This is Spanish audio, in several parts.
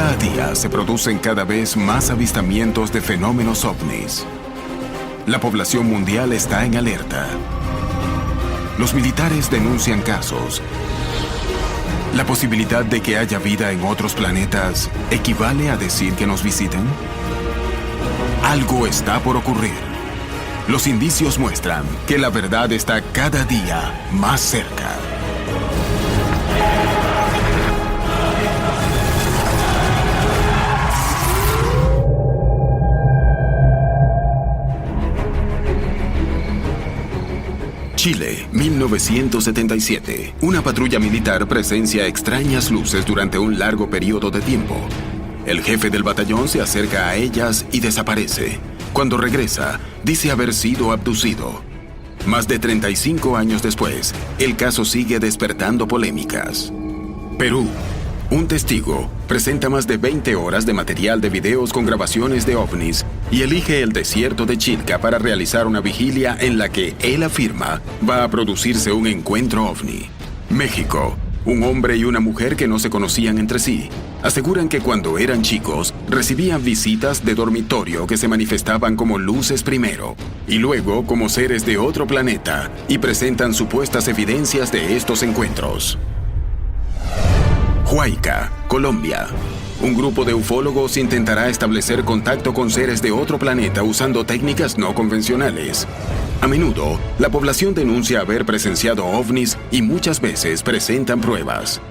Día a día se producen cada vez más avistamientos de fenómenos ovnis. La población mundial está en alerta. Los militares denuncian casos. ¿La posibilidad de que haya vida en otros planetas equivale a decir que nos visiten? Algo está por ocurrir. Los indicios muestran que la verdad está cada día más cerca. Chile, 1977. Una patrulla militar presencia extrañas luces durante un largo periodo de tiempo. El jefe del batallón se acerca a ellas y desaparece. Cuando regresa, dice haber sido abducido. Más de 35 años después, el caso sigue despertando polémicas. Perú. Un testigo presenta más de 20 horas de material de videos con grabaciones de ovnis y elige el desierto de Chilca para realizar una vigilia en la que él afirma va a producirse un encuentro ovni. México. Un hombre y una mujer que no se conocían entre sí aseguran que cuando eran chicos recibían visitas de dormitorio que se manifestaban como luces primero y luego como seres de otro planeta y presentan supuestas evidencias de estos encuentros. Huayca, Colombia. Un grupo de ufólogos intentará establecer contacto con seres de otro planeta usando técnicas no convencionales. A menudo, la población denuncia haber presenciado ovnis y muchas veces presentan pruebas.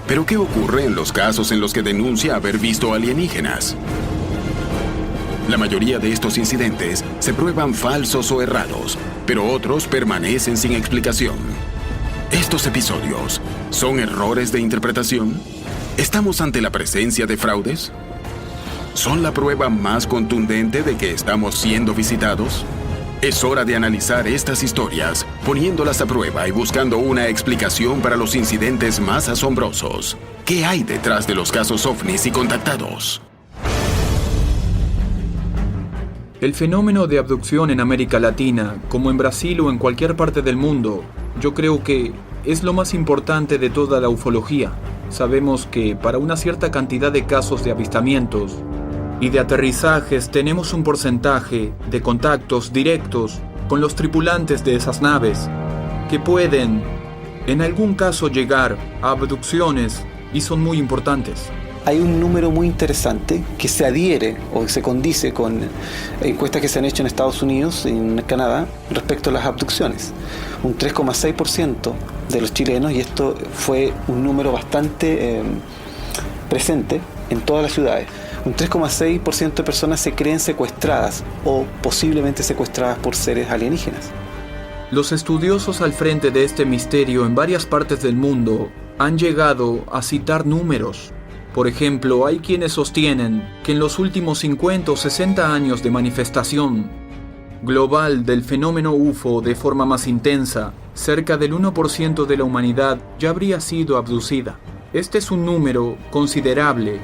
¿Pero qué ocurre en los casos en los que denuncia haber visto alienígenas? La mayoría de estos incidentes se prueban falsos o errados, pero otros permanecen sin explicación. ¿Estos episodios son errores de interpretación? ¿Estamos ante la presencia de fraudes? ¿Son la prueba más contundente de que estamos siendo visitados? Es hora de analizar estas historias, poniéndolas a prueba y buscando una explicación para los incidentes más asombrosos. ¿Qué hay detrás de los casos ovnis y contactados? El fenómeno de abducción en América Latina, como en Brasil o en cualquier parte del mundo, yo creo que es lo más importante de toda la ufología. Sabemos que para una cierta cantidad de casos de avistamientos y de aterrizajes tenemos un porcentaje de contactos directos con los tripulantes de esas naves que pueden, en algún caso, llegar a abducciones y son muy importantes. Hay un número muy interesante que se adhiere o se condice con encuestas que se han hecho en Estados Unidos y en Canadá respecto a las abducciones. Un 3,6% de los chilenos, y esto fue un número bastante presente en todas las ciudades. Un 3,6% de personas se creen secuestradas o posiblemente secuestradas por seres alienígenas. Los estudiosos al frente de este misterio en varias partes del mundo han llegado a citar números. Por ejemplo, hay quienes sostienen que en los últimos 50 o 60 años de manifestación global del fenómeno UFO de forma más intensa, cerca del 1% de la humanidad ya habría sido abducida. Este es un número considerable,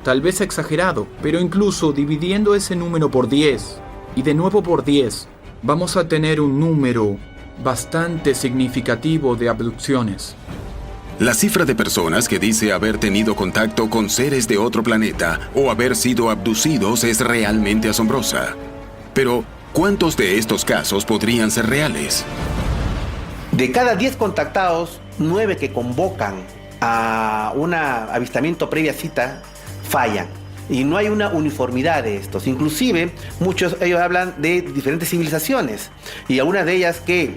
tal vez exagerado, pero incluso dividiendo ese número por 10 y de nuevo por 10, vamos a tener un número bastante significativo de abducciones. La cifra de personas que dice haber tenido contacto con seres de otro planeta o haber sido abducidos es realmente asombrosa. Pero, ¿cuántos de estos casos podrían ser reales? De cada 10 contactados, 9 que convocan a un avistamiento previa cita fallan. Y no hay una uniformidad de estos. Inclusive, ellos hablan de diferentes civilizaciones. Y algunas de ellas que,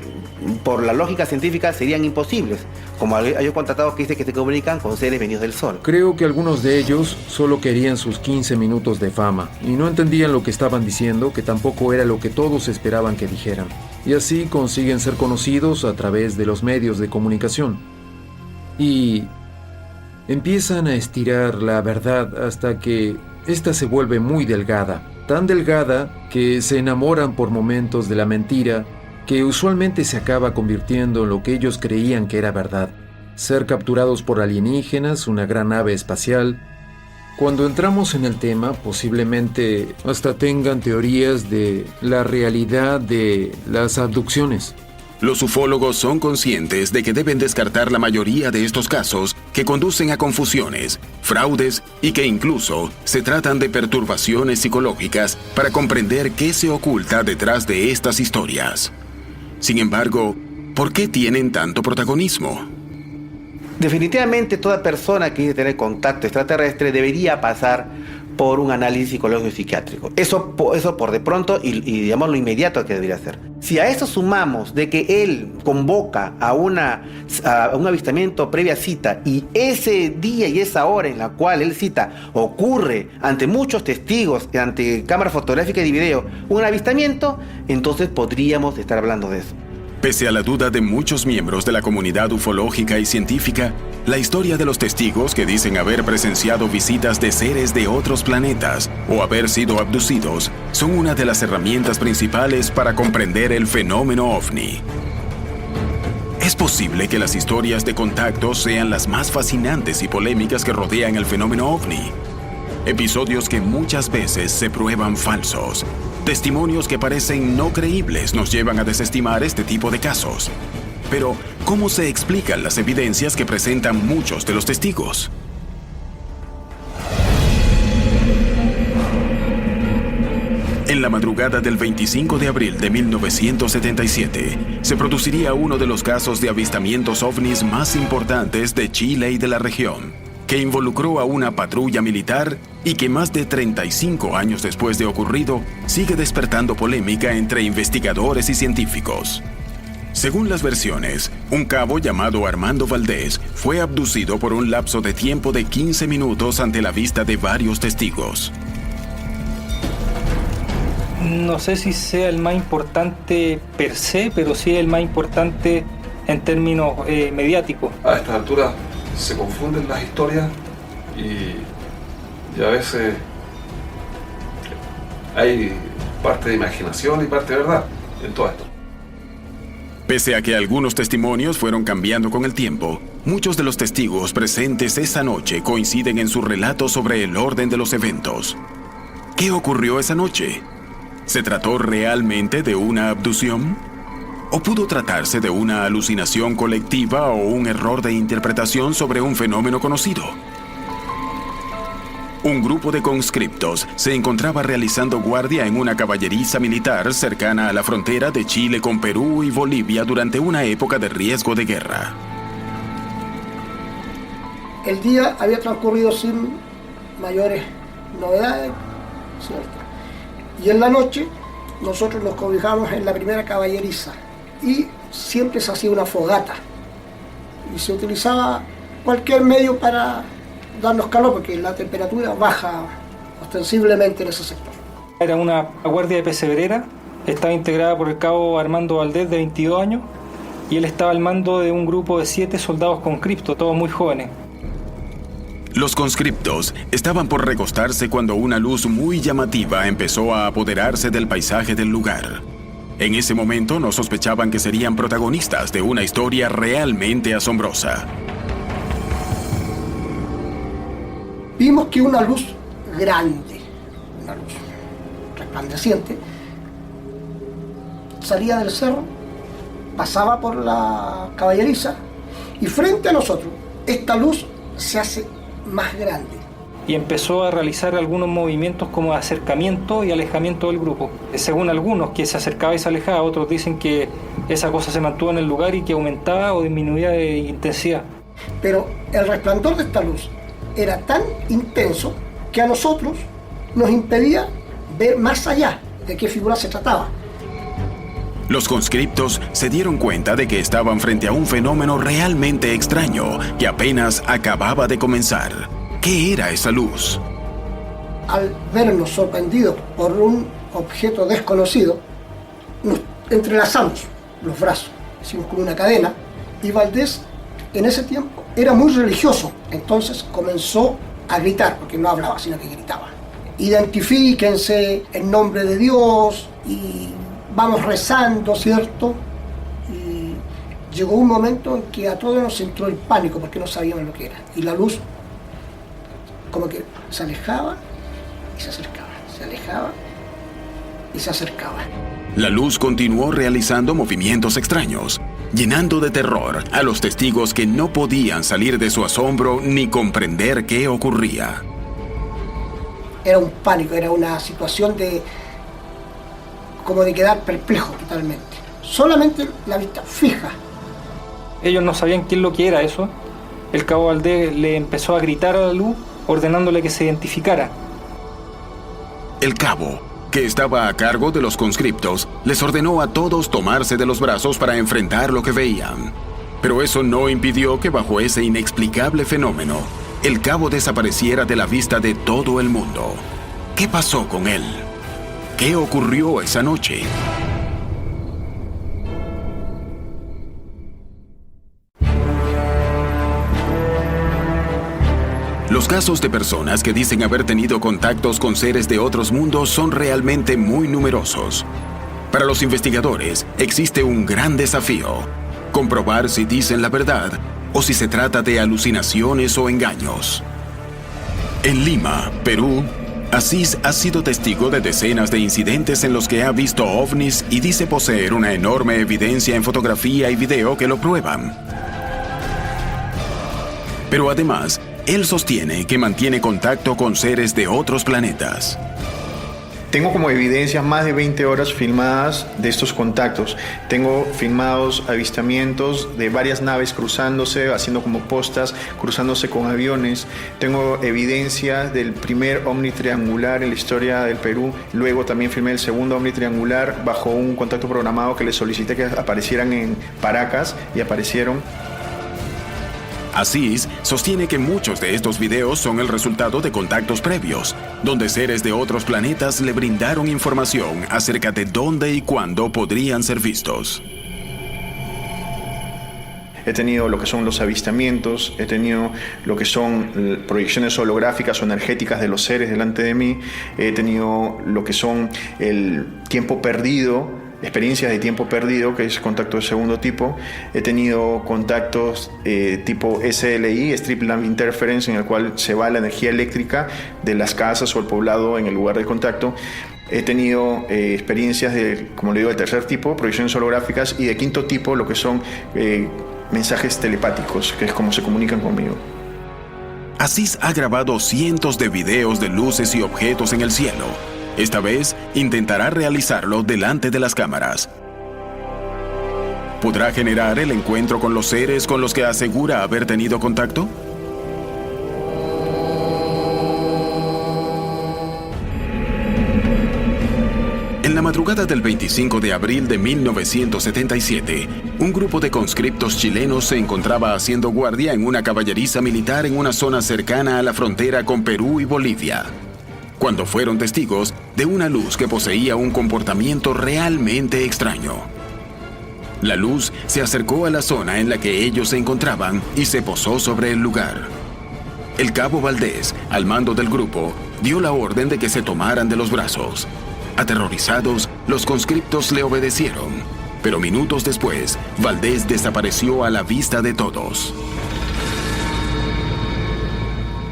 por la lógica científica, serían imposibles. Como hay contactados que dicen que se comunican con seres venidos del sol. Creo que algunos de ellos solo querían sus 15 minutos de fama. Y no entendían lo que estaban diciendo, que tampoco era lo que todos esperaban que dijeran. Y así consiguen ser conocidos a través de los medios de comunicación. Y empiezan a estirar la verdad hasta que ésta se vuelve muy delgada, tan delgada que se enamoran por momentos de la mentira, que usualmente se acaba convirtiendo en lo que ellos creían que era verdad. Ser capturados por alienígenas, una gran nave espacial. Cuando entramos en el tema, posiblemente hasta tengan teorías de la realidad de las abducciones. Los ufólogos son conscientes de que deben descartar la mayoría de estos casos que conducen a confusiones, fraudes y que incluso se tratan de perturbaciones psicológicas para comprender qué se oculta detrás de estas historias. Sin embargo, ¿por qué tienen tanto protagonismo? Definitivamente toda persona que quiere tener contacto extraterrestre debería pasar por un análisis psicológico y psiquiátrico. Eso por de pronto y digamos lo inmediato que debería hacer. Si a eso sumamos de que él convoca a un avistamiento previa cita y ese día y esa hora en la cual él cita ocurre ante muchos testigos, ante cámaras fotográficas y video, un avistamiento, entonces podríamos estar hablando de eso. Pese a la duda de muchos miembros de la comunidad ufológica y científica, la historia de los testigos que dicen haber presenciado visitas de seres de otros planetas o haber sido abducidos son una de las herramientas principales para comprender el fenómeno ovni. Es posible que las historias de contactos sean las más fascinantes y polémicas que rodean el fenómeno ovni. Episodios que muchas veces se prueban falsos. Testimonios que parecen no creíbles nos llevan a desestimar este tipo de casos. Pero, ¿cómo se explican las evidencias que presentan muchos de los testigos? En la madrugada del 25 de abril de 1977, se produciría uno de los casos de avistamientos ovnis más importantes de Chile y de la región, que involucró a una patrulla militar y que más de 35 años después de ocurrido sigue despertando polémica entre investigadores y científicos. Según las versiones, un cabo llamado Armando Valdés fue abducido por un lapso de tiempo de 15 minutos ante la vista de varios testigos. No sé si sea el más importante per se, pero sí el más importante en términos mediáticos. A estas alturas se confunden las historias y a veces hay parte de imaginación y parte de verdad en todo esto. Pese a que algunos testimonios fueron cambiando con el tiempo, muchos de los testigos presentes esa noche coinciden en su relato sobre el orden de los eventos. ¿Qué ocurrió esa noche? ¿Se trató realmente de una abducción? ¿O pudo tratarse de una alucinación colectiva o un error de interpretación sobre un fenómeno conocido? Un grupo de conscriptos se encontraba realizando guardia en una caballeriza militar cercana a la frontera de Chile con Perú y Bolivia durante una época de riesgo de guerra. El día había transcurrido sin mayores novedades, ¿cierto? Y en la noche nosotros nos cobijamos en la primera caballeriza y siempre se hacía una fogata y se utilizaba cualquier medio para darnos calor porque la temperatura baja ostensiblemente en ese sector. Era una guardia de pesebrera, estaba integrada por el cabo Armando Valdés de 22 años y él estaba al mando de un grupo de 7 soldados conscriptos, todos muy jóvenes. Los conscriptos estaban por recostarse cuando una luz muy llamativa empezó a apoderarse del paisaje del lugar. En ese momento no sospechaban que serían protagonistas de una historia realmente asombrosa. Vimos que una luz grande, una luz resplandeciente, salía del cerro, pasaba por la caballeriza y frente a nosotros esta luz se hace más grande. Y empezó a realizar algunos movimientos como de acercamiento y alejamiento del grupo. Según algunos, que se acercaba y se alejaba, otros dicen que esa cosa se mantuvo en el lugar y que aumentaba o disminuía de intensidad. Pero el resplandor de esta luz era tan intenso que a nosotros nos impedía ver más allá de qué figura se trataba. Los conscriptos se dieron cuenta de que estaban frente a un fenómeno realmente extraño que apenas acababa de comenzar. ¿Qué era esa luz? Al vernos sorprendidos por un objeto desconocido, nos entrelazamos los brazos, hicimos como una cadena, y Valdés en ese tiempo era muy religioso, entonces comenzó a gritar, porque no hablaba, sino que gritaba. Identifíquense en nombre de Dios y vamos rezando, ¿cierto? Y llegó un momento en que a todos nos entró el pánico porque no sabíamos lo que era. Y la luz como que se alejaba y se acercaba, se alejaba y se acercaba. La luz continuó realizando movimientos extraños. llenando de terror a los testigos que no podían salir de su asombro ni comprender qué ocurría. Era un pánico, era una situación como de quedar perplejo totalmente. Solamente la vista fija. Ellos no sabían qué es lo que era eso. El cabo Valdés le empezó a gritar a la luz, ordenándole que se identificara. El cabo, que estaba a cargo de los conscriptos, les ordenó a todos tomarse de los brazos para enfrentar lo que veían. Pero eso no impidió que bajo ese inexplicable fenómeno, el cabo desapareciera de la vista de todo el mundo. ¿Qué pasó con él? ¿Qué ocurrió esa noche? Los casos de personas que dicen haber tenido contactos con seres de otros mundos son realmente muy numerosos. Para los investigadores existe un gran desafío: comprobar si dicen la verdad o si se trata de alucinaciones o engaños. En Lima, Perú, Asís ha sido testigo de decenas de incidentes en los que ha visto ovnis y dice poseer una enorme evidencia en fotografía y video que lo prueban. Pero además, él sostiene que mantiene contacto con seres de otros planetas. Tengo como evidencia más de 20 horas filmadas de estos contactos. Tengo filmados avistamientos de varias naves cruzándose, haciendo como postas, cruzándose con aviones. Tengo evidencia del primer ovni triangular en la historia del Perú. Luego también filmé el segundo ovni triangular bajo un contacto programado que les solicité que aparecieran en Paracas y aparecieron. Asís sostiene que muchos de estos videos son el resultado de contactos previos, donde seres de otros planetas le brindaron información acerca de dónde y cuándo podrían ser vistos. He tenido lo que son los avistamientos, he tenido lo que son proyecciones holográficas o energéticas de los seres delante de mí, he tenido lo que son el tiempo perdido, experiencias de tiempo perdido, que es contacto de segundo tipo. He tenido contactos tipo SLI, Strip Lamp Interference, en el cual se va la energía eléctrica de las casas o el poblado en el lugar de contacto. He tenido experiencias de, como le digo, de tercer tipo, proyecciones holográficas, y de quinto tipo, lo que son mensajes telepáticos, que es como se comunican conmigo. Asís ha grabado cientos de videos de luces y objetos en el cielo. Esta vez intentará realizarlo delante de las cámaras. ¿Podrá generar el encuentro con los seres con los que asegura haber tenido contacto? En la madrugada del 25 de abril de 1977, un grupo de conscriptos chilenos se encontraba haciendo guardia en una caballeriza militar en una zona cercana a la frontera con Perú y Bolivia, cuando fueron testigos de una luz que poseía un comportamiento realmente extraño. La luz se acercó a la zona en la que ellos se encontraban y se posó sobre el lugar. El cabo Valdés, al mando del grupo, dio la orden de que se tomaran de los brazos. Aterrorizados, los conscriptos le obedecieron, pero minutos después, Valdés desapareció a la vista de todos.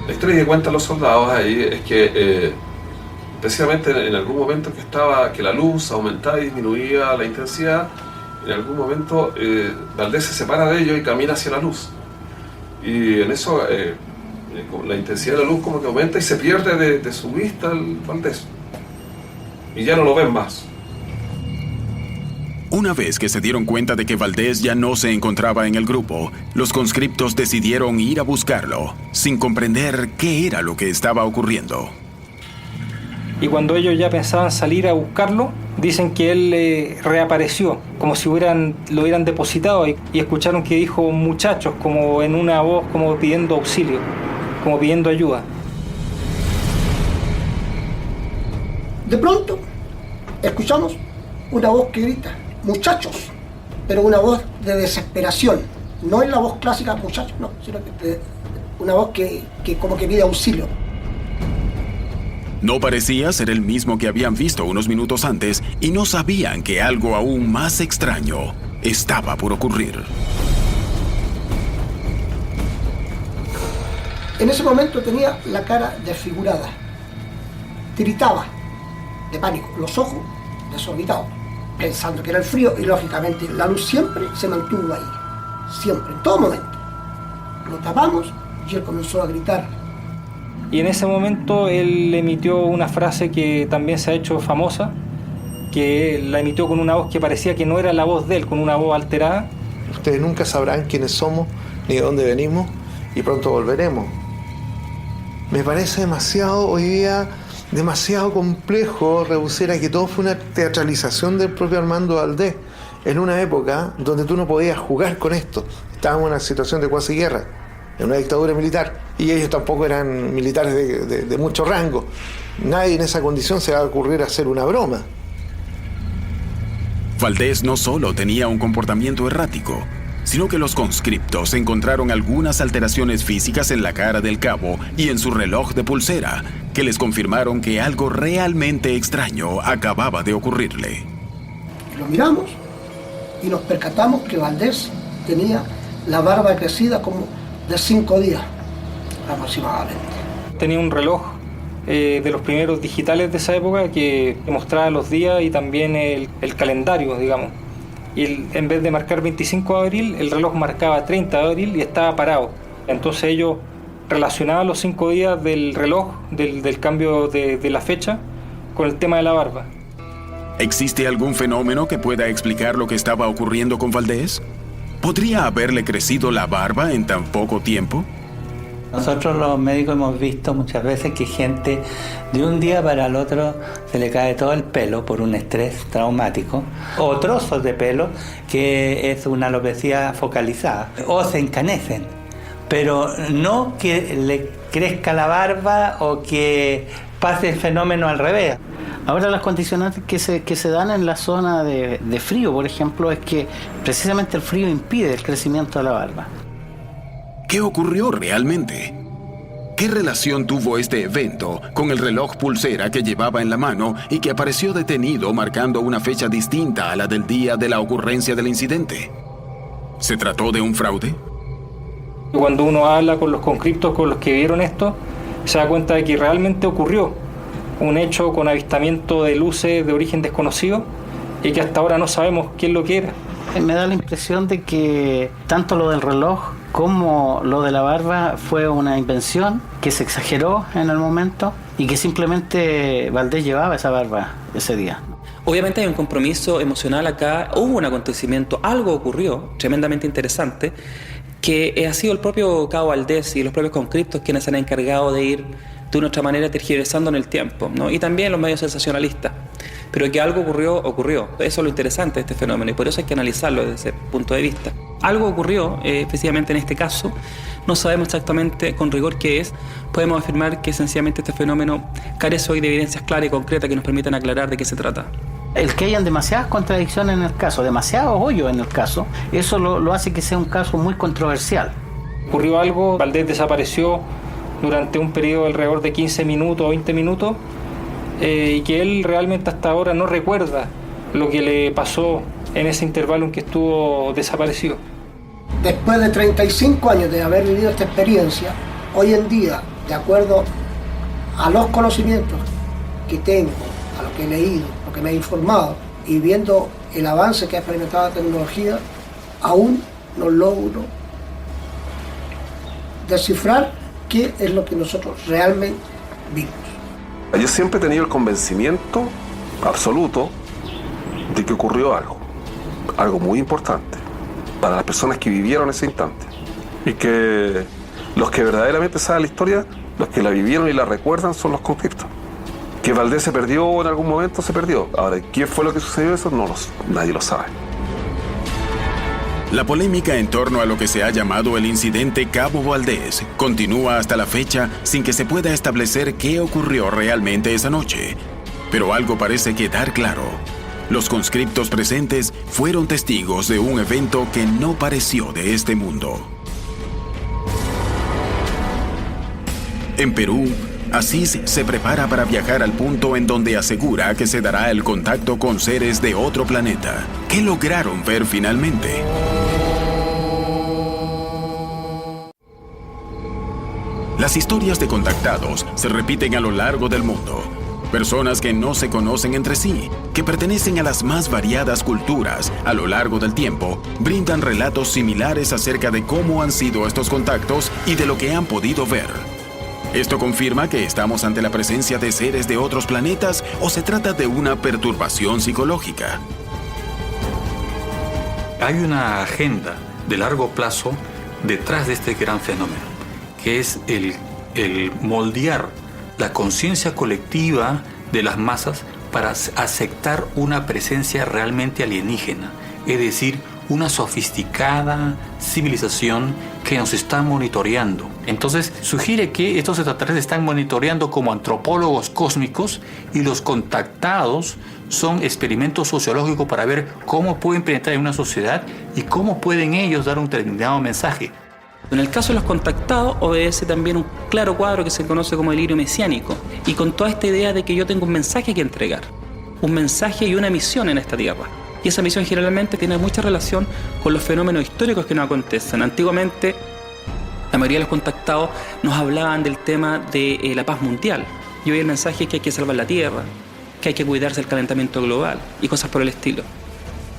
La historia que cuentan los soldados ahí es que precisamente en algún momento que la luz aumentaba y disminuía la intensidad, en algún momento Valdés se separa de ellos y camina hacia la luz. Y en eso la intensidad de la luz como que aumenta y se pierde de su vista el Valdés. Y ya no lo ven más. Una vez que se dieron cuenta de que Valdés ya no se encontraba en el grupo, los conscriptos decidieron ir a buscarlo, sin comprender qué era lo que estaba ocurriendo. Y cuando ellos ya pensaban salir a buscarlo, dicen que él reapareció, como si lo hubieran depositado, y escucharon que dijo muchachos, como en una voz como pidiendo auxilio, como pidiendo ayuda. De pronto, escuchamos una voz que grita, muchachos, pero una voz de desesperación. No es la voz clásica, muchachos, no, sino que una voz que como que pide auxilio. No parecía ser el mismo que habían visto unos minutos antes y no sabían que algo aún más extraño estaba por ocurrir. En ese momento tenía la cara desfigurada, tiritaba de pánico, los ojos desorbitados, pensando que era el frío, y lógicamente la luz siempre se mantuvo ahí, siempre, en todo momento. Lo tapamos y él comenzó a gritar. Y en ese momento él emitió una frase que también se ha hecho famosa, que la emitió con una voz que parecía que no era la voz de él, con una voz alterada. Ustedes nunca sabrán quiénes somos ni de dónde venimos y pronto volveremos. Me parece demasiado hoy día, demasiado complejo reducir a que todo fue una teatralización del propio Armando Valdés en una época donde tú no podías jugar con esto. Estábamos en una situación de cuasi guerra, en una dictadura militar, y ellos tampoco eran militares de mucho rango. Nadie en esa condición se va a ocurrir hacer una broma. Valdés no solo tenía un comportamiento errático, sino que los conscriptos encontraron algunas alteraciones físicas en la cara del cabo y en su reloj de pulsera, que les confirmaron que algo realmente extraño acababa de ocurrirle. Lo miramos y nos percatamos que Valdés tenía la barba crecida como de 5 días aproximadamente. Tenía un reloj de los primeros digitales de esa época que mostraba los días y también el calendario, digamos. Y en vez de marcar 25 de abril, el reloj marcaba 30 de abril y estaba parado. Entonces ellos relacionaban los 5 días del reloj, del cambio de la fecha, con el tema de la barba. ¿Existe algún fenómeno que pueda explicar lo que estaba ocurriendo con Valdés? ¿Podría haberle crecido la barba en tan poco tiempo? Nosotros los médicos hemos visto muchas veces que gente de un día para el otro se le cae todo el pelo por un estrés traumático, o trozos de pelo, que es una alopecia focalizada, o se encanecen, pero no que le crezca la barba o que pase el fenómeno al revés. Ahora las condicionantes que se dan en la zona de frío, por ejemplo, es que precisamente el frío impide el crecimiento de la barba. ¿Qué ocurrió realmente? ¿Qué relación tuvo este evento con el reloj pulsera que llevaba en la mano y que apareció detenido marcando una fecha distinta a la del día de la ocurrencia del incidente? ¿Se trató de un fraude? Cuando uno habla con los conscriptos, con los que vieron esto, se da cuenta de que realmente ocurrió un hecho con avistamiento de luces de origen desconocido y que hasta ahora no sabemos qué es lo que era. Me da la impresión de que tanto lo del reloj como lo de la barba fue una invención que se exageró en el momento y que simplemente Valdés llevaba esa barba ese día. Obviamente hay un compromiso emocional acá, hubo un acontecimiento, algo ocurrió tremendamente interesante, que ha sido el propio cabo Valdés y los propios conscriptos quienes se han encargado de ir de una otra manera tergiversando en el tiempo, ¿no? Y también los medios sensacionalistas. Pero que algo ocurrió. Eso es lo interesante de este fenómeno y por eso hay que analizarlo desde ese punto de vista. Algo ocurrió, específicamente en este caso, no sabemos exactamente con rigor qué es. Podemos afirmar que sencillamente este fenómeno carece hoy de evidencias claras y concretas que nos permitan aclarar de qué se trata. El que hayan demasiadas contradicciones en el caso, demasiados hoyos en el caso, eso lo hace que sea un caso muy controversial. Ocurrió algo, Valdés desapareció durante un periodo alrededor de 15 minutos o 20 minutos, y que él realmente hasta ahora no recuerda lo que le pasó en ese intervalo en que estuvo desaparecido. Después de 35 años de haber vivido esta experiencia, hoy en día, de acuerdo a los conocimientos que tengo, a lo que he leído, lo que me he informado, y viendo el avance que ha experimentado la tecnología, aún no logro descifrar qué es lo que nosotros realmente vimos. Yo siempre he tenido el convencimiento absoluto de que ocurrió algo muy importante para las personas que vivieron ese instante, y que los que verdaderamente saben la historia, los que la vivieron y la recuerdan, son los conscriptos. Que Valdés se perdió en algún momento, se perdió. Ahora, ¿qué fue lo que sucedió eso? Nadie lo sabe. La polémica en torno a lo que se ha llamado el incidente Cabo Valdés continúa hasta la fecha sin que se pueda establecer qué ocurrió realmente esa noche. Pero algo parece quedar claro. Los conscriptos presentes fueron testigos de un evento que no pareció de este mundo. En Perú, Asís se prepara para viajar al punto en donde asegura que se dará el contacto con seres de otro planeta. ¿Qué lograron ver finalmente? Las historias de contactados se repiten a lo largo del mundo. Personas que no se conocen entre sí, que pertenecen a las más variadas culturas a lo largo del tiempo, brindan relatos similares acerca de cómo han sido estos contactos y de lo que han podido ver. ¿Esto confirma que estamos ante la presencia de seres de otros planetas o se trata de una perturbación psicológica? Hay una agenda de largo plazo detrás de este gran fenómeno, que es el moldear la conciencia colectiva de las masas para aceptar una presencia realmente alienígena, es decir, una sofisticada civilización que nos está monitoreando. Entonces sugiere que estos extraterrestres están monitoreando como antropólogos cósmicos y los contactados son experimentos sociológicos para ver cómo pueden penetrar en una sociedad y cómo pueden ellos dar un determinado mensaje. En el caso de los contactados obedece también un claro cuadro que se conoce como delirio mesiánico y con toda esta idea de que yo tengo un mensaje que entregar, un mensaje y una misión en esta tierra. Y esa misión generalmente tiene mucha relación con los fenómenos históricos que nos acontecen. Antiguamente, la mayoría de los contactados nos hablaban del tema de la paz mundial. Y hoy el mensaje es que hay que salvar la tierra, que hay que cuidarse del calentamiento global y cosas por el estilo.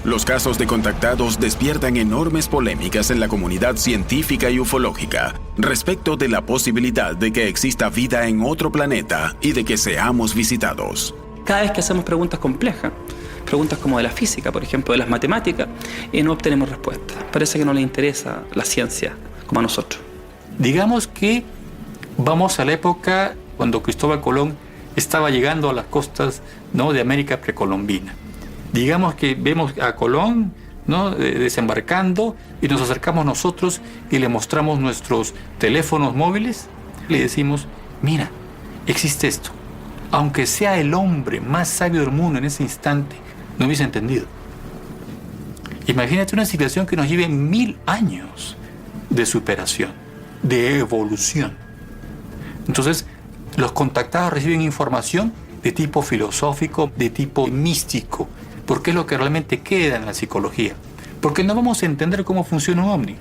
Los casos de contactados despiertan enormes polémicas en la comunidad científica y ufológica respecto de la posibilidad de que exista vida en otro planeta y de que seamos visitados. Cada vez que hacemos preguntas complejas, preguntas como de la física, por ejemplo, de las matemáticas, no obtenemos respuestas. Parece que no les interesa la ciencia como a nosotros. Digamos que vamos a la época cuando Cristóbal Colón estaba llegando a las costas, ¿no?, de América precolombina. Digamos que vemos a Colón, ¿no?, desembarcando y nos acercamos nosotros y le mostramos nuestros teléfonos móviles. Le decimos, mira, existe esto. Aunque sea el hombre más sabio del mundo en ese instante, no hubiese entendido. Imagínate una situación que nos lleve 1000 años de superación, de evolución. Entonces, los contactados reciben información de tipo filosófico, de tipo místico, porque es lo que realmente queda en la psicología. Porque no vamos a entender cómo funciona un ovni.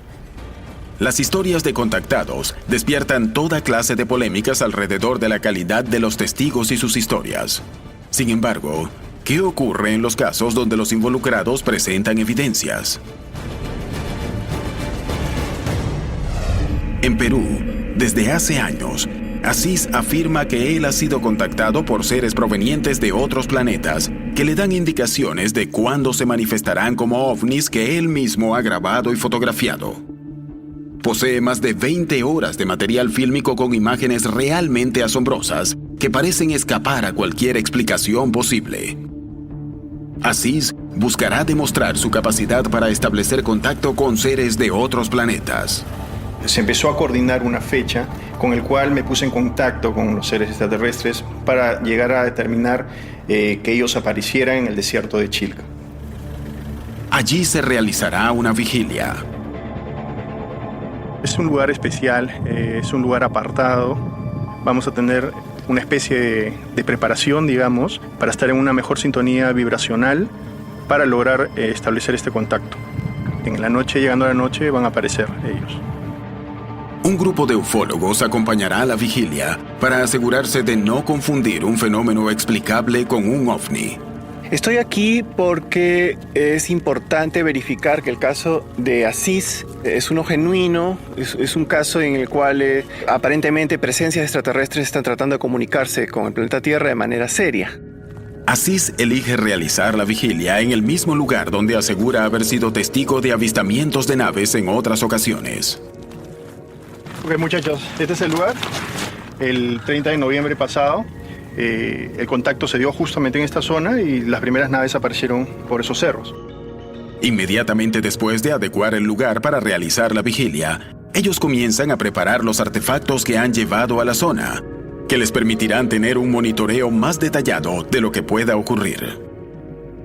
Las historias de contactados despiertan toda clase de polémicas alrededor de la calidad de los testigos y sus historias. Sin embargo, ¿qué ocurre en los casos donde los involucrados presentan evidencias? En Perú, desde hace años, Asís afirma que él ha sido contactado por seres provenientes de otros planetas que le dan indicaciones de cuándo se manifestarán como ovnis que él mismo ha grabado y fotografiado. Posee más de 20 horas de material fílmico con imágenes realmente asombrosas que parecen escapar a cualquier explicación posible. Asís buscará demostrar su capacidad para establecer contacto con seres de otros planetas. Se empezó a coordinar una fecha con el cual me puse en contacto con los seres extraterrestres para llegar a determinar que ellos aparecieran en el desierto de Chilca. Allí se realizará una vigilia. Es un lugar especial, es un lugar apartado. Vamos a tener una especie de preparación, digamos, para estar en una mejor sintonía vibracional para lograr establecer este contacto. En la noche, llegando a la noche, van a aparecer ellos. Un grupo de ufólogos acompañará a la vigilia para asegurarse de no confundir un fenómeno explicable con un ovni. Estoy aquí porque es importante verificar que el caso de Asís es uno genuino, es un caso en el cual aparentemente presencias extraterrestres están tratando de comunicarse con el planeta Tierra de manera seria. Asís elige realizar la vigilia en el mismo lugar donde asegura haber sido testigo de avistamientos de naves en otras ocasiones. Ok, muchachos, este es el lugar. El 30 de noviembre pasado, el contacto se dio justamente en esta zona y las primeras naves aparecieron por esos cerros. Inmediatamente después de adecuar el lugar para realizar la vigilia, ellos comienzan a preparar los artefactos que han llevado a la zona, que les permitirán tener un monitoreo más detallado de lo que pueda ocurrir.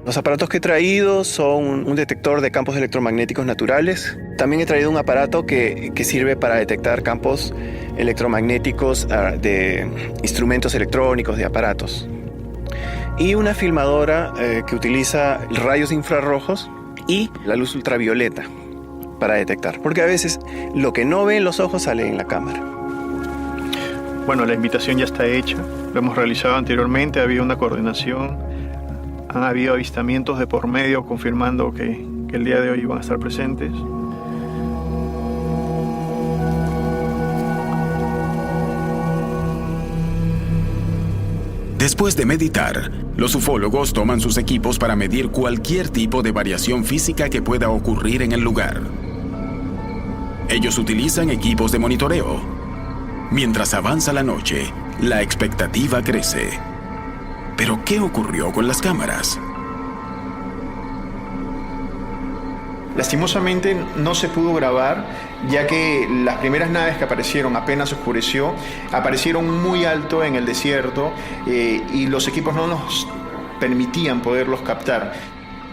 Los aparatos que he traído son un detector de campos electromagnéticos naturales. También he traído un aparato que sirve para detectar campos electromagnéticos de instrumentos electrónicos, de aparatos. Y una filmadora que utiliza rayos infrarrojos y la luz ultravioleta para detectar. Porque a veces lo que no ven los ojos sale en la cámara. Bueno, la invitación ya está hecha, lo hemos realizado anteriormente, había una coordinación, han habido avistamientos de por medio confirmando que el día de hoy iban a estar presentes. Después de meditar, los ufólogos toman sus equipos para medir cualquier tipo de variación física que pueda ocurrir en el lugar. Ellos utilizan equipos de monitoreo. Mientras avanza la noche, la expectativa crece. ¿Pero qué ocurrió con las cámaras? Lastimosamente no se pudo grabar, ya que las primeras naves que aparecieron apenas oscureció, aparecieron muy alto en el desierto y los equipos no nos permitían poderlos captar.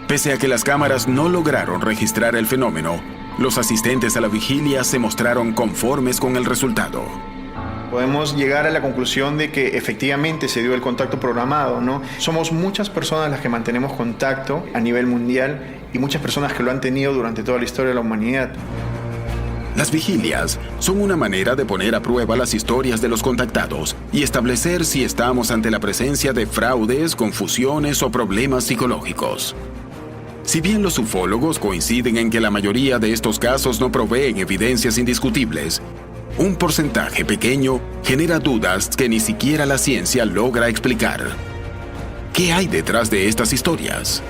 Pese a que las cámaras no lograron registrar el fenómeno, los asistentes a la vigilia se mostraron conformes con el resultado. Podemos llegar a la conclusión de que efectivamente se dio el contacto programado, ¿no? Somos muchas personas las que mantenemos contacto a nivel mundial y muchas personas que lo han tenido durante toda la historia de la humanidad. Las vigilias son una manera de poner a prueba las historias de los contactados y establecer si estamos ante la presencia de fraudes, confusiones o problemas psicológicos. Si bien los ufólogos coinciden en que la mayoría de estos casos no proveen evidencias indiscutibles, un porcentaje pequeño genera dudas que ni siquiera la ciencia logra explicar. ¿Qué hay detrás de estas historias?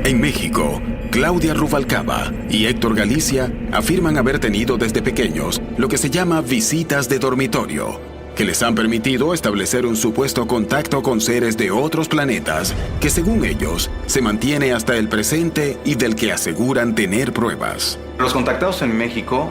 En México, Claudia Rubalcaba y Héctor Galicia afirman haber tenido desde pequeños lo que se llama visitas de dormitorio, que les han permitido establecer un supuesto contacto con seres de otros planetas que, según ellos, se mantiene hasta el presente y del que aseguran tener pruebas. Los contactados en México,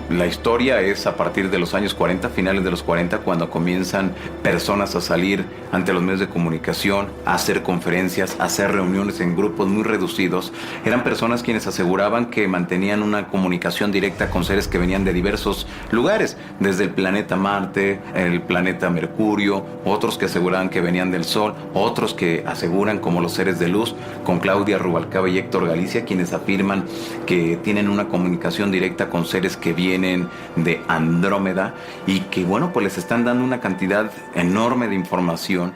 la historia es a partir de los años 40, finales de los 40, cuando comienzan personas a salir ante los medios de comunicación, a hacer conferencias, a hacer reuniones en grupos muy reducidos. Eran personas quienes aseguraban que mantenían una comunicación directa con seres que venían de diversos lugares, desde el planeta Marte, el planeta Mercurio, otros que aseguraban que venían del Sol, otros que aseguran, como los seres de luz, con Claudia Rubalcaba y Héctor Galicia, quienes afirman que tienen una comunicación directa con seres que vienen de Andrómeda y que, bueno, pues les están dando una cantidad enorme de información.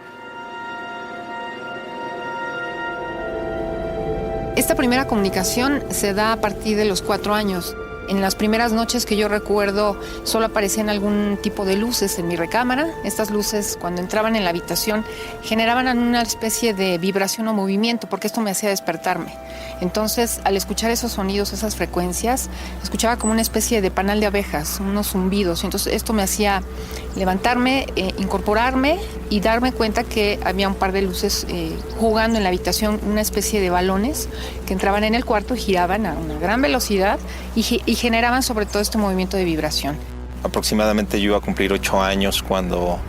Esta primera comunicación se da a partir de los 4 años. En las primeras noches que yo recuerdo solo aparecían algún tipo de luces en mi recámara. Estas luces, cuando entraban en la habitación, generaban una especie de vibración o movimiento, porque esto me hacía despertarme. Entonces, al escuchar esos sonidos, esas frecuencias, escuchaba como una especie de panal de abejas, unos zumbidos. Entonces, esto me hacía levantarme, incorporarme y darme cuenta que había un par de luces jugando en la habitación, una especie de balones que entraban en el cuarto, giraban a una gran velocidad y generaban sobre todo este movimiento de vibración. Aproximadamente yo iba a cumplir 8 años cuando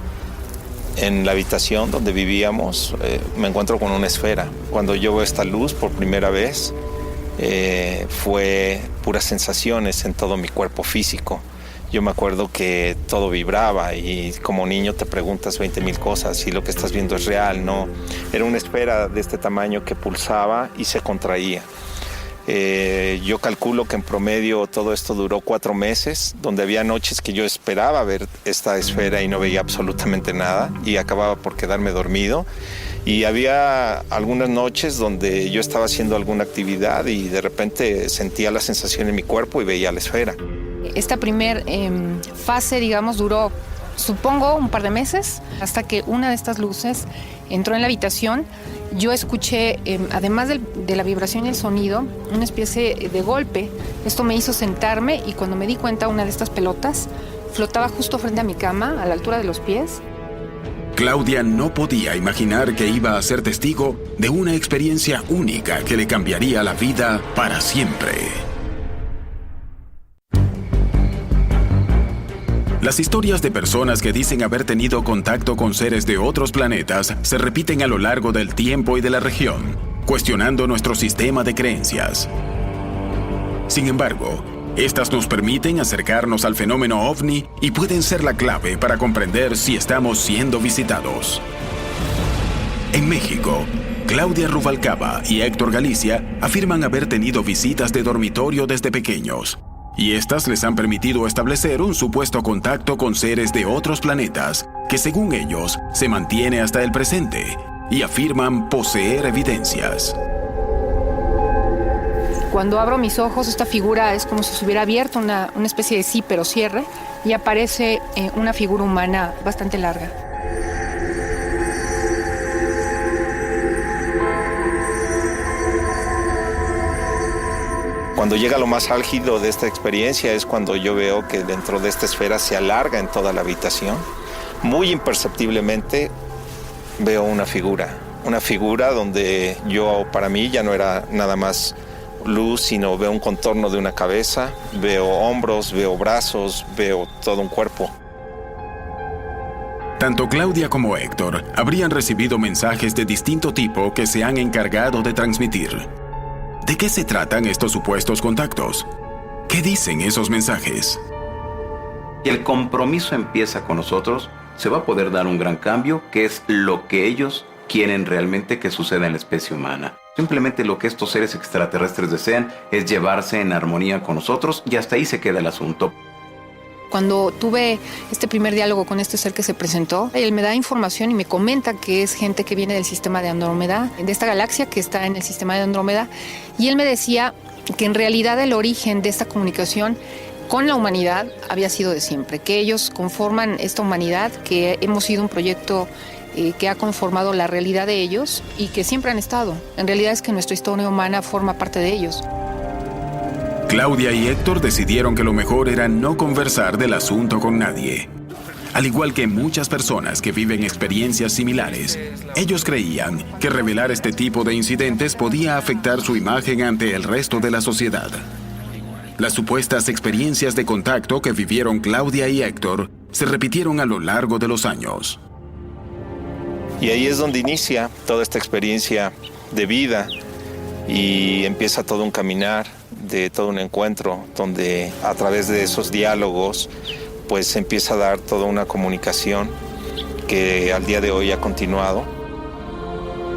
en la habitación donde vivíamos me encuentro con una esfera. Cuando yo veo esta luz por primera vez fue puras sensaciones en todo mi cuerpo físico. Yo me acuerdo que todo vibraba y como niño te preguntas 20,000 cosas si lo que estás viendo es real, ¿no? Era una esfera de este tamaño que pulsaba y se contraía. Yo calculo que en promedio todo esto duró 4 meses, donde había noches que yo esperaba ver esta esfera y no veía absolutamente nada y acababa por quedarme dormido. Y había algunas noches donde yo estaba haciendo alguna actividad y de repente sentía la sensación en mi cuerpo y veía la esfera. Esta primer fase, digamos, duró, supongo, un par de meses, hasta que una de estas luces entró en la habitación. Yo escuché, además de la vibración y el sonido, una especie de golpe. Esto me hizo sentarme y cuando me di cuenta, una de estas pelotas flotaba justo frente a mi cama, a la altura de los pies. Claudia no podía imaginar que iba a ser testigo de una experiencia única que le cambiaría la vida para siempre. Las historias de personas que dicen haber tenido contacto con seres de otros planetas se repiten a lo largo del tiempo y de la región, cuestionando nuestro sistema de creencias. Sin embargo, estas nos permiten acercarnos al fenómeno ovni y pueden ser la clave para comprender si estamos siendo visitados. En México, Claudia Rubalcaba y Héctor Galicia afirman haber tenido visitas de dormitorio desde pequeños. y estas les han permitido establecer un supuesto contacto con seres de otros planetas que, según ellos, se mantiene hasta el presente y afirman poseer evidencias. Cuando abro mis ojos, esta figura es como si se hubiera abierto una especie de zipper o cierre y aparece una figura humana bastante larga. Cuando llega lo más álgido de esta experiencia es cuando yo veo que dentro de esta esfera se alarga en toda la habitación. Muy imperceptiblemente veo una figura donde para mí ya no era nada más luz, sino veo un contorno de una cabeza, veo hombros, veo brazos, veo todo un cuerpo. Tanto Claudia como Héctor habrían recibido mensajes de distinto tipo que se han encargado de transmitir. ¿De qué se tratan estos supuestos contactos? ¿Qué dicen esos mensajes? Si el compromiso empieza con nosotros, se va a poder dar un gran cambio, que es lo que ellos quieren realmente que suceda en la especie humana. Simplemente lo que estos seres extraterrestres desean es llevarse en armonía con nosotros y hasta ahí se queda el asunto. Cuando tuve este primer diálogo con este ser que se presentó, él me da información y me comenta que es gente que viene del sistema de Andrómeda, de esta galaxia que está en el sistema de Andrómeda, y él me decía que en realidad el origen de esta comunicación con la humanidad había sido de siempre, que ellos conforman esta humanidad, que hemos sido un proyecto que ha conformado la realidad de ellos y que siempre han estado. En realidad es que nuestra historia humana forma parte de ellos. Claudia y Héctor decidieron que lo mejor era no conversar del asunto con nadie. Al igual que muchas personas que viven experiencias similares, ellos creían que revelar este tipo de incidentes podía afectar su imagen ante el resto de la sociedad. Las supuestas experiencias de contacto que vivieron Claudia y Héctor se repitieron a lo largo de los años. Y ahí es donde inicia toda esta experiencia de vida y empieza todo un caminar, de todo un encuentro, donde a través de esos diálogos pues se empieza a dar toda una comunicación que al día de hoy ha continuado.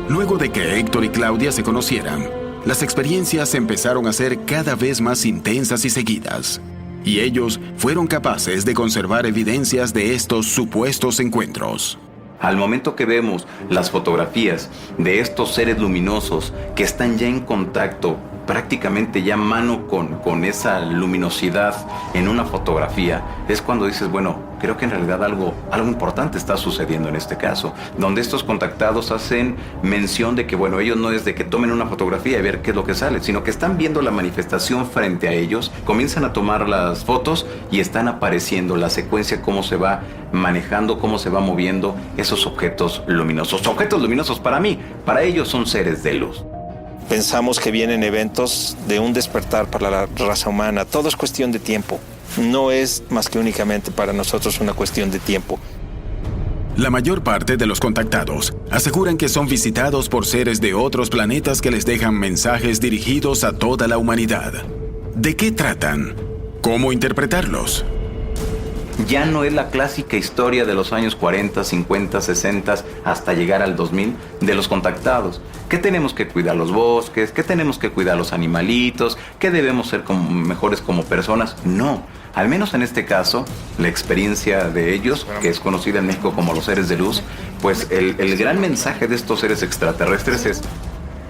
Luego de que Héctor y Claudia se conocieran, las experiencias empezaron a ser cada vez más intensas y seguidas, y ellos fueron capaces de conservar evidencias de estos supuestos encuentros. Al momento que vemos las fotografías de estos seres luminosos que están ya en contacto, prácticamente ya mano con esa luminosidad en una fotografía, es cuando dices, bueno, creo que en realidad algo importante está sucediendo en este caso, donde estos contactados hacen mención de que, bueno, ellos no es de que tomen una fotografía y ver qué es lo que sale, sino que están viendo la manifestación frente a ellos, comienzan a tomar las fotos y están apareciendo la secuencia, cómo se va manejando, cómo se va moviendo esos objetos luminosos. Objetos luminosos para mí, para ellos son seres de luz. Pensamos que vienen eventos de un despertar para la raza humana. Todo es cuestión de tiempo. No es más que únicamente para nosotros una cuestión de tiempo. La mayor parte de los contactados aseguran que son visitados por seres de otros planetas que les dejan mensajes dirigidos a toda la humanidad. ¿De qué tratan? ¿Cómo interpretarlos? Ya no es la clásica historia de los años 40, 50, 60 hasta llegar al 2000 de los contactados. ¿Qué tenemos que cuidar los bosques? ¿Qué tenemos que cuidar los animalitos? ¿Qué debemos ser mejores como personas? No. Al menos en este caso, la experiencia de ellos, que es conocida en México como los seres de luz, pues el gran mensaje de estos seres extraterrestres es: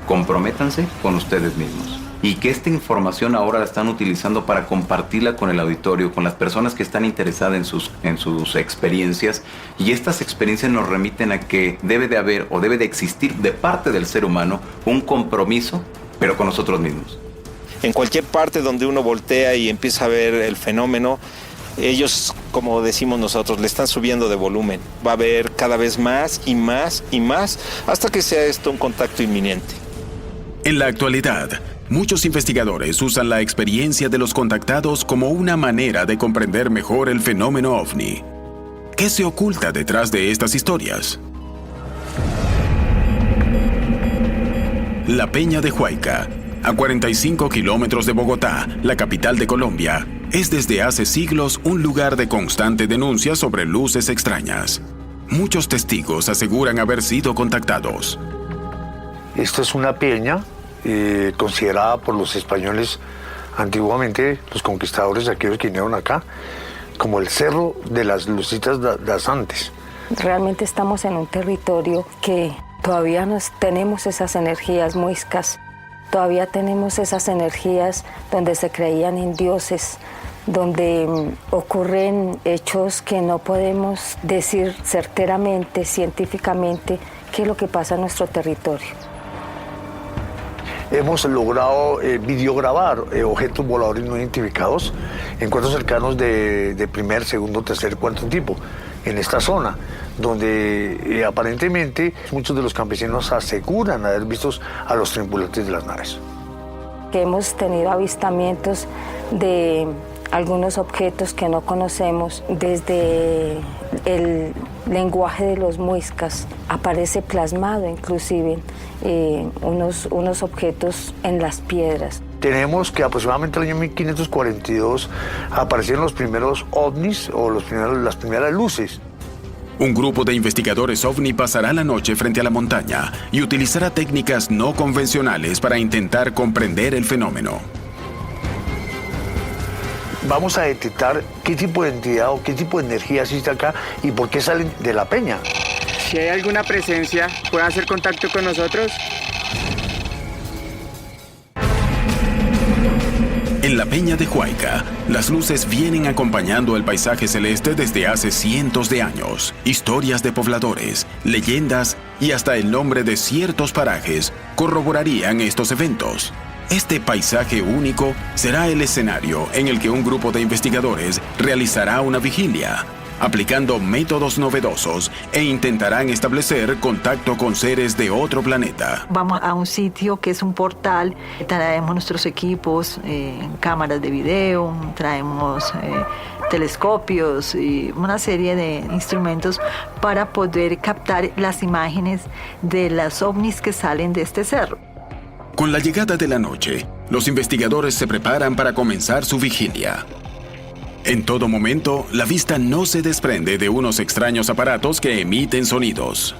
comprométanse con ustedes mismos. Y que esta información ahora la están utilizando para compartirla con el auditorio, con las personas que están interesadas en sus experiencias. Y estas experiencias nos remiten a que debe de haber o debe de existir de parte del ser humano un compromiso, pero con nosotros mismos. En cualquier parte donde uno voltea y empieza a ver el fenómeno, ellos, como decimos nosotros, le están subiendo de volumen. Va a haber cada vez más y más y más hasta que sea esto un contacto inminente. En la actualidad, muchos investigadores usan la experiencia de los contactados como una manera de comprender mejor el fenómeno ovni. ¿Qué se oculta detrás de estas historias? La Peña de Huayca, a 45 kilómetros de Bogotá, la capital de Colombia, es desde hace siglos un lugar de constante denuncia sobre luces extrañas. Muchos testigos aseguran haber sido contactados. Esto es una peña considerada por los españoles antiguamente los conquistadores, aquellos que vinieron acá, como el cerro de las lucitas danzantes. Realmente estamos en un territorio que todavía tenemos esas energías muiscas, todavía tenemos esas energías donde se creían en dioses, donde ocurren hechos que no podemos decir certeramente, científicamente, qué es lo que pasa en nuestro territorio. Hemos logrado videograbar objetos voladores no identificados, encuentros cercanos de primer, segundo, tercer, cuarto tipo en esta zona, donde aparentemente muchos de los campesinos aseguran haber visto a los tripulantes de las naves. Que hemos tenido avistamientos de algunos objetos que no conocemos, desde el lenguaje de los muiscas, aparece plasmado inclusive unos objetos en las piedras. Tenemos que aproximadamente en el año 1542 aparecieron los primeros ovnis o las primeras luces. Un grupo de investigadores ovni pasará la noche frente a la montaña y utilizará técnicas no convencionales para intentar comprender el fenómeno. Vamos a detectar qué tipo de entidad o qué tipo de energía existe acá y por qué salen de la peña. Si hay alguna presencia, ¿puede hacer contacto con nosotros? En la peña de Huayca, las luces vienen acompañando el paisaje celeste desde hace cientos de años. Historias de pobladores, leyendas y hasta el nombre de ciertos parajes corroborarían estos eventos. Este paisaje único será el escenario en el que un grupo de investigadores realizará una vigilia, aplicando métodos novedosos e intentarán establecer contacto con seres de otro planeta. Vamos a un sitio que es un portal, traemos nuestros equipos, cámaras de video, traemos telescopios y una serie de instrumentos para poder captar las imágenes de las ovnis que salen de este cerro. Con la llegada de la noche, los investigadores se preparan para comenzar su vigilia. En todo momento, la vista no se desprende de unos extraños aparatos que emiten sonidos.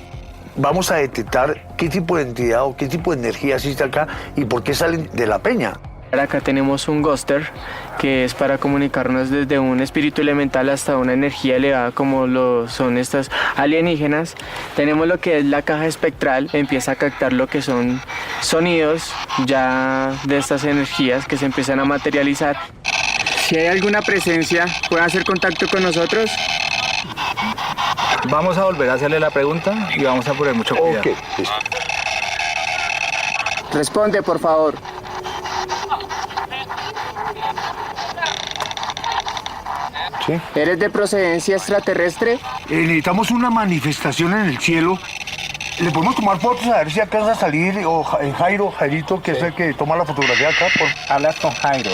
Vamos a detectar qué tipo de entidad o qué tipo de energía existe acá y por qué salen de la peña. Acá tenemos un Ghoster, que es para comunicarnos desde un espíritu elemental hasta una energía elevada como lo son estas alienígenas. Tenemos lo que es la caja espectral, empieza a captar lo que son sonidos ya de estas energías que se empiezan a materializar. Si hay alguna presencia, ¿puede hacer contacto con nosotros? Vamos a volver a hacerle la pregunta y vamos a poner mucho cuidado. Okay. Responde, por favor. ¿Sí? ¿Eres de procedencia extraterrestre? Necesitamos una manifestación en el cielo. ¿Le podemos tomar fotos a ver si alcanza a salir? O Jairito, que es el que toma la fotografía acá. Hablas con Jairo.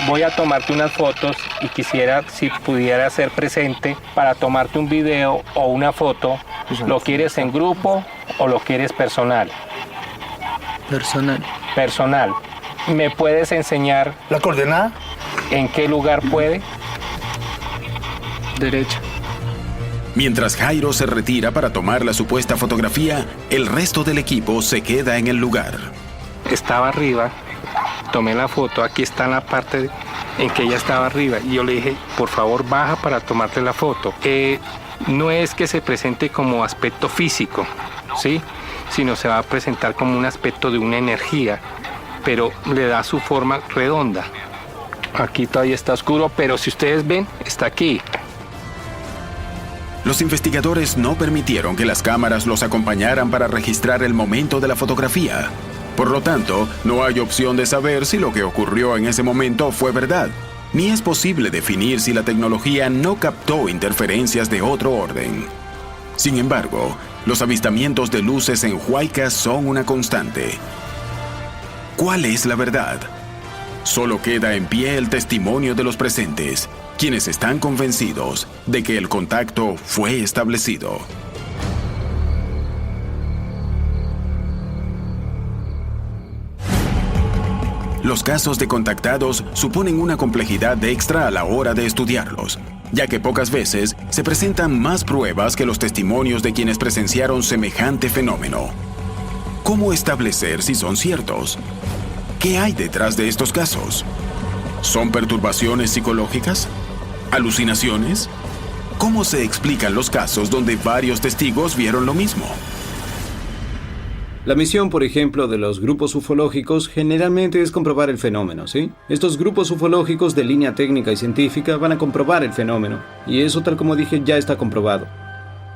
Voy a tomarte unas fotos y quisiera, si pudiera ser presente, para tomarte un video o una foto. ¿Lo quieres en grupo o lo quieres personal? Personal. Personal. ¿Me puedes enseñar la coordenada? ¿En qué lugar puede? Derecha. Mientras Jairo se retira para tomar la supuesta fotografía, el resto del equipo se queda en el lugar. Estaba arriba, tomé la foto, aquí está la parte en que ella estaba arriba y yo le dije, por favor baja para tomarte la foto. No es que se presente como aspecto físico, ¿sí? Sino se va a presentar como un aspecto de una energía, pero le da su forma redonda. Aquí todavía está oscuro, pero si ustedes ven, está aquí. Los investigadores no permitieron que las cámaras los acompañaran para registrar el momento de la fotografía. Por lo tanto, no hay opción de saber si lo que ocurrió en ese momento fue verdad, ni es posible definir si la tecnología no captó interferencias de otro orden. Sin embargo, los avistamientos de luces en Huayca son una constante. ¿Cuál es la verdad? Solo queda en pie el testimonio de los presentes, quienes están convencidos de que el contacto fue establecido. Los casos de contactados suponen una complejidad extra a la hora de estudiarlos, ya que pocas veces se presentan más pruebas que los testimonios de quienes presenciaron semejante fenómeno. ¿Cómo establecer si son ciertos? ¿Qué hay detrás de estos casos? ¿Son perturbaciones psicológicas? ¿Alucinaciones? ¿Cómo se explican los casos donde varios testigos vieron lo mismo? La misión, por ejemplo, de los grupos ufológicos generalmente es comprobar el fenómeno, ¿sí? Estos grupos ufológicos de línea técnica y científica van a comprobar el fenómeno, y eso, tal como dije, ya está comprobado.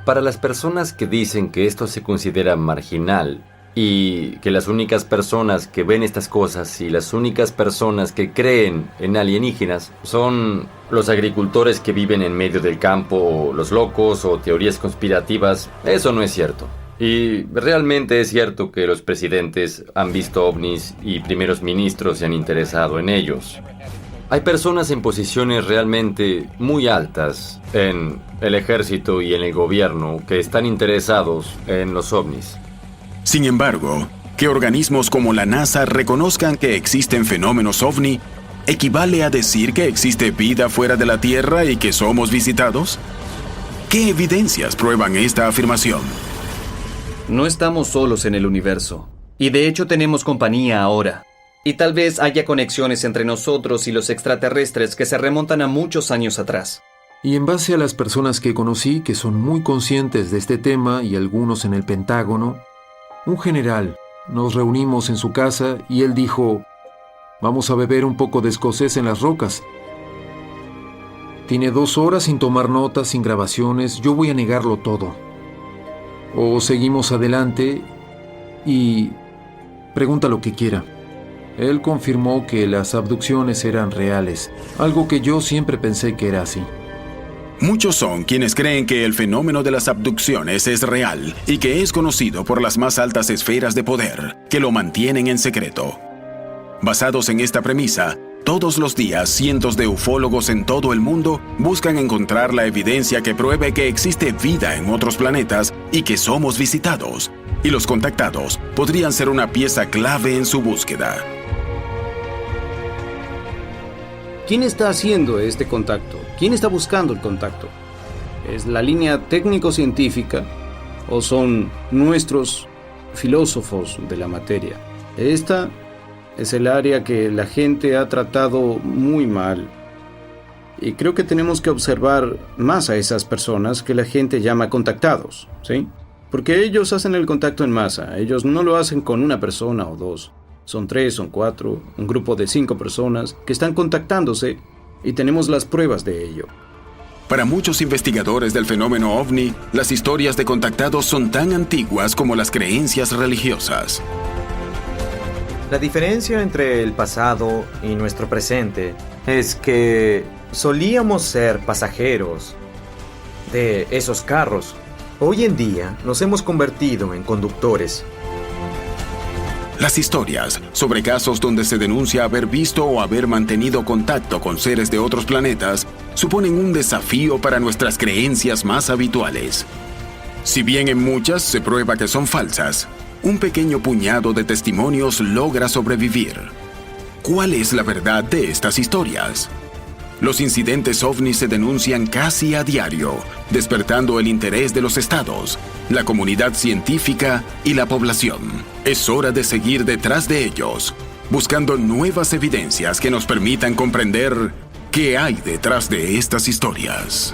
Para las personas que dicen que esto se considera marginal y que las únicas personas que ven estas cosas y las únicas personas que creen en alienígenas son los agricultores que viven en medio del campo, los locos o teorías conspirativas, eso no es cierto. Y realmente es cierto que los presidentes han visto ovnis y primeros ministros se han interesado en ellos. Hay personas en posiciones realmente muy altas en el ejército y en el gobierno que están interesados en los ovnis. Sin embargo, que organismos como la NASA reconozcan que existen fenómenos ovni, ¿equivale a decir que existe vida fuera de la Tierra y que somos visitados? ¿Qué evidencias prueban esta afirmación? No estamos solos en el universo, y de hecho tenemos compañía ahora. Y tal vez haya conexiones entre nosotros y los extraterrestres que se remontan a muchos años atrás. Y en base a las personas que conocí, que son muy conscientes de este tema, y algunos en el Pentágono, un general, nos reunimos en su casa y él dijo: vamos a beber un poco de escocés en las rocas. Tiene 2 horas sin tomar notas, sin grabaciones, yo voy a negarlo todo. O seguimos adelante y pregunta lo que quiera. Él confirmó que las abducciones eran reales, algo que yo siempre pensé que era así. Muchos son quienes creen que el fenómeno de las abducciones es real y que es conocido por las más altas esferas de poder, que lo mantienen en secreto. Basados en esta premisa, todos los días cientos de ufólogos en todo el mundo buscan encontrar la evidencia que pruebe que existe vida en otros planetas y que somos visitados, y los contactados podrían ser una pieza clave en su búsqueda. ¿Quién está haciendo este contacto? ¿Quién está buscando el contacto? ¿Es la línea técnico-científica o son nuestros filósofos de la materia? Esta es el área que la gente ha tratado muy mal. Y creo que tenemos que observar más a esas personas que la gente llama contactados, ¿sí? Porque ellos hacen el contacto en masa. Ellos no lo hacen con una persona o 2. Son 3, son 4, un grupo de 5 personas que están contactándose y tenemos las pruebas de ello. Para muchos investigadores del fenómeno ovni, las historias de contactados son tan antiguas como las creencias religiosas. La diferencia entre el pasado y nuestro presente es que solíamos ser pasajeros de esos carros. Hoy en día nos hemos convertido en conductores. Las historias sobre casos donde se denuncia haber visto o haber mantenido contacto con seres de otros planetas suponen un desafío para nuestras creencias más habituales. Si bien en muchas se prueba que son falsas, un pequeño puñado de testimonios logra sobrevivir. ¿Cuál es la verdad de estas historias? Los incidentes ovnis se denuncian casi a diario, despertando el interés de los estados, la comunidad científica y la población. Es hora de seguir detrás de ellos, buscando nuevas evidencias que nos permitan comprender qué hay detrás de estas historias.